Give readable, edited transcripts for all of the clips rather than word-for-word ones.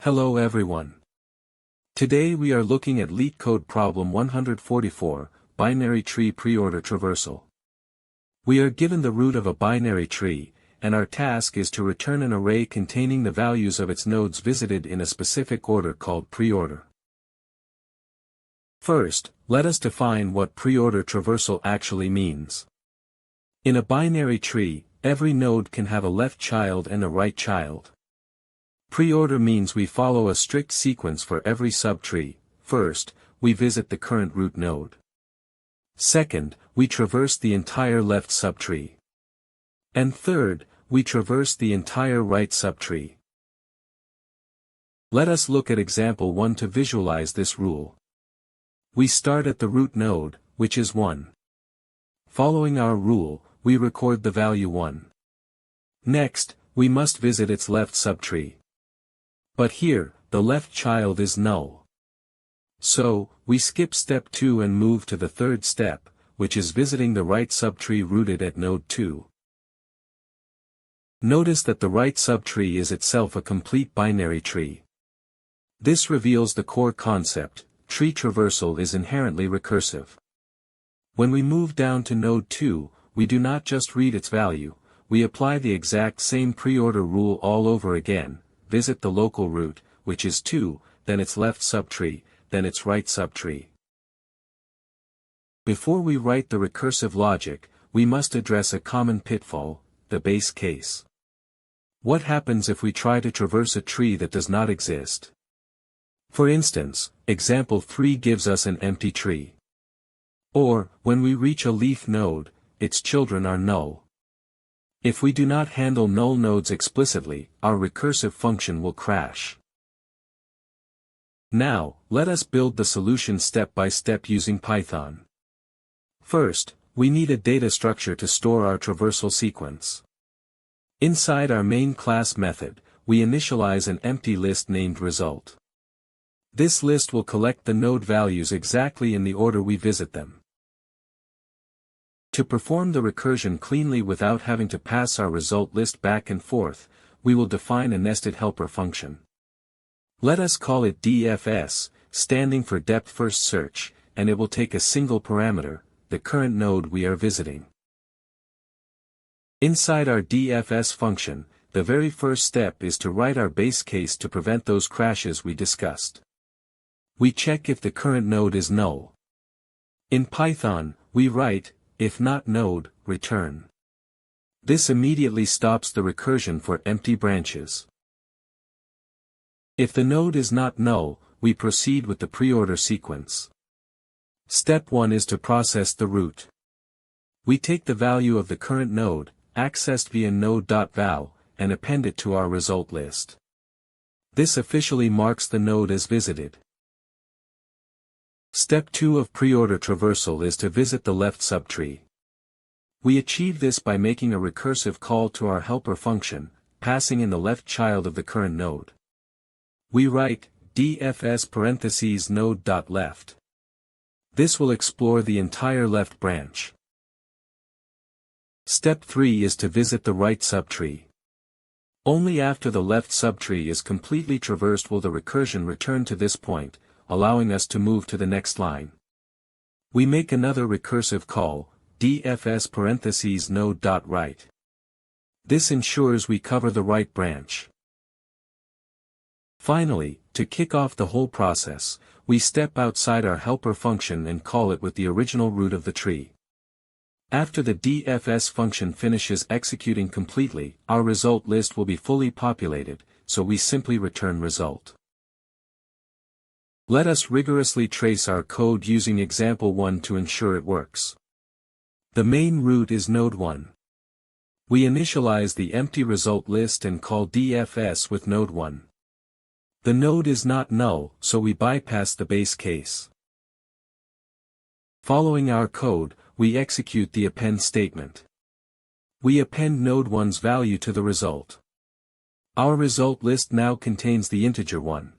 Hello everyone. Today we are looking at LeetCode problem 144, binary tree preorder traversal. We are given the root of a binary tree, and our task is to return an array containing the values of its nodes visited in a specific order called preorder. First, let us define what preorder traversal actually means. In a binary tree, every node can have a left child and a right child. Preorder means we follow a strict sequence for every subtree. First, we visit the current root node. Second, we traverse the entire left subtree. And third, we traverse the entire right subtree. Let us look at example 1 to visualize this rule. We start at the root node, which is 1. Following our rule, we record the value 1. Next, we must visit its left subtree. But here, the left child is null. So, we skip step 2 and move to the third step, which is visiting the right subtree rooted at node 2. Notice that the right subtree is itself a complete binary tree. This reveals the core concept: tree traversal is inherently recursive. When we move down to node 2, we do not just read its value, we apply the exact same preorder rule all over again. Visit the local root, which is 2, then its left subtree, then its right subtree. Before we write the recursive logic, we must address a common pitfall, the base case. What happens if we try to traverse a tree that does not exist? For instance, example 3 gives us an empty tree. Or, when we reach a leaf node, its children are null. If we do not handle null nodes explicitly, our recursive function will crash. Now, let us build the solution step by step using Python. First, we need a data structure to store our traversal sequence. Inside our main class method, we initialize an empty list named result. This list will collect the node values exactly in the order we visit them. To perform the recursion cleanly without having to pass our result list back and forth, we will define a nested helper function. Let us call it DFS, standing for depth first search, and it will take a single parameter, the current node we are visiting. Inside our DFS function, the very first step is to write our base case to prevent those crashes we discussed. We check if the current node is null. In Python, we write, if not node, return. This immediately stops the recursion for empty branches. If the node is not null, we proceed with the preorder sequence. Step 1 is to process the root. We take the value of the current node, accessed via node.val, and append it to our result list. This officially marks the node as visited. Step 2 of preorder traversal is to visit the left subtree. We achieve this by making a recursive call to our helper function, passing in the left child of the current node. We write DFS parentheses node.left. This will explore the entire left branch. Step 3 is to visit the right subtree. Only after the left subtree is completely traversed will the recursion return to this point, allowing us to move to the next line. We make another recursive call, DFS parentheses node.right. This ensures we cover the right branch. Finally, to kick off the whole process, we step outside our helper function and call it with the original root of the tree. After the DFS function finishes executing completely, our result list will be fully populated, so we simply return result. Let us rigorously trace our code using example 1 to ensure it works. The main root is node 1. We initialize the empty result list and call DFS with node 1. The node is not null, so we bypass the base case. Following our code, we execute the append statement. We append node 1's value to the result. Our result list now contains the integer 1.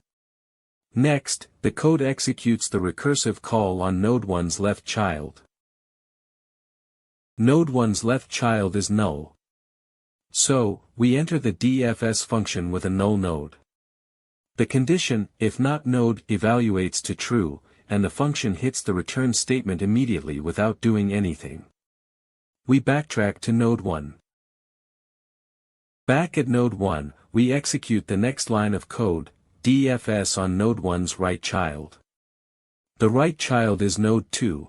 Next, the code executes the recursive call on node 1's left child. Node 1's left child is null. So, we enter the DFS function with a null node. The condition, if not node, evaluates to true, and the function hits the return statement immediately without doing anything. We backtrack to node 1. Back at node 1, we execute the next line of code, DFS on node 1's right child. The right child is node 2.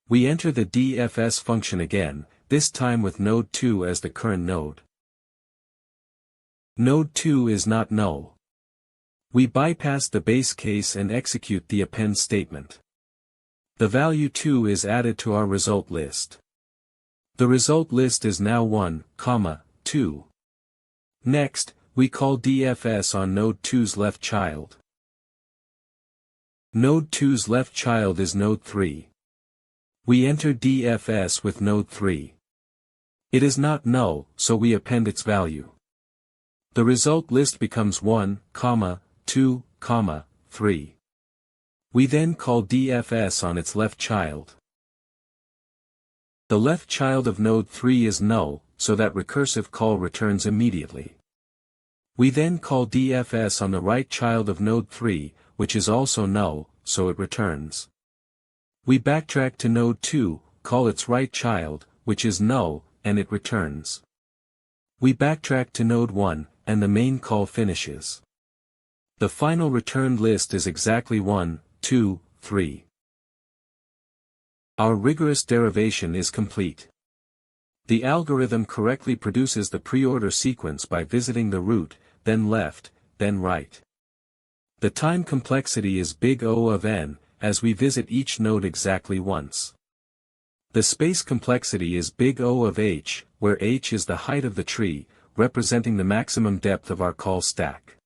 We enter the DFS function again, this time with node 2 as the current node. Node 2 is not null. We bypass the base case and execute the append statement. The value 2 is added to our result list. The result list is now 1, 2. Next, we call DFS on node 2's left child. Node 2's left child is node 3. We enter DFS with node 3. It is not null, so we append its value. The result list becomes 1, 2, 3. We then call DFS on its left child. The left child of node 3 is null, so that recursive call returns immediately. We then call DFS on the right child of node 3, which is also null, so it returns. We backtrack to node 2, call its right child, which is null, and it returns. We backtrack to node 1, and the main call finishes. The final returned list is exactly 1, 2, 3. Our rigorous derivation is complete. The algorithm correctly produces the preorder sequence by visiting the root, then left, then right. The time complexity is big O of n, as we visit each node exactly once. The space complexity is big O of h, where h is the height of the tree, representing the maximum depth of our call stack.